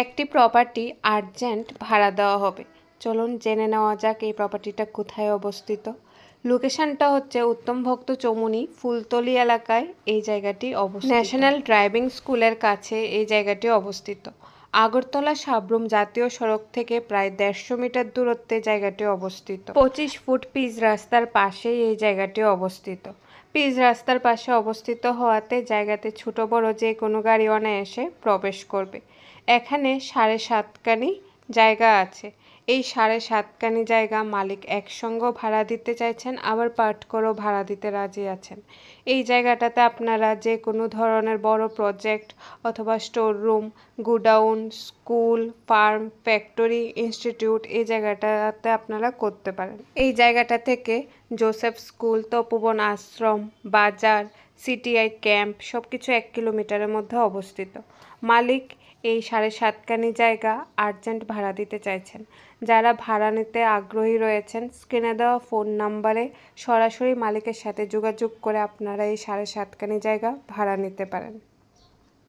একটি property urgent ভাড়া দেওয়া হবে। চলুন জেনে নেওয়া যাক এই প্রপার্টিটা কোথায় অবস্থিত। লোকেশনটা হচ্ছে উত্তমভক্ত চৌমুহনী ফুলতলি এলাকায় এই জায়গাটি অবস্থিত। ন্যাশনাল ড্রাইভিং স্কুলের কাছে এই জায়গাটি অবস্থিত। আগরতলা সাব্রুম জাতীয় সড়ক থেকে প্রায় 150 মিটার দূরত্বে জায়গাটি অবস্থিত। 25 ফুট পিচ রাস্তার পাশেই এই জায়গাটি অবস্থিত। পিচ রাস্তার পাশে অবস্থিত হওয়াতে জায়গাতে ছোট বড় যে কোনো গাড়ি অনায়াসে প্রবেশ করবে। এখানে 7.5 কানি জায়গা আছে। এই 7.5 কানি জায়গা মালিক একসঙ্গে ভাড়া দিতে চাইছেন, আবার পার্ট করেও ভাড়া দিতে রাজি আছেন। এই জায়গাটাতে আপনারা যে কোনো ধরনের বড় প্রজেক্ট অথবা store room, godown, school, farm, factory, institute এই জায়গাটাতে আপনারা করতে পারেন। এই জায়গাটা থেকে জোসেফ স্কুল, তপোবন আশ্রম, বাজার, সিটিআই ক্যাম্প সবকিছু 1 কিলোমিটারের মধ্যে অবস্থিত। মালিক এই 7.5 কানি জায়গা আর্জেন্ট ভাড়া দিতে চাইছেন। যারা ভাড়া নিতে আগ্রহী রয়েছেন, স্ক্রিনে দেওয়া ফোন নাম্বারে সরাসরি মালিকের সাথে যোগাযোগ করে আপনারা এই 7.5 কানি জায়গা ভাড়া নিতে পারেন।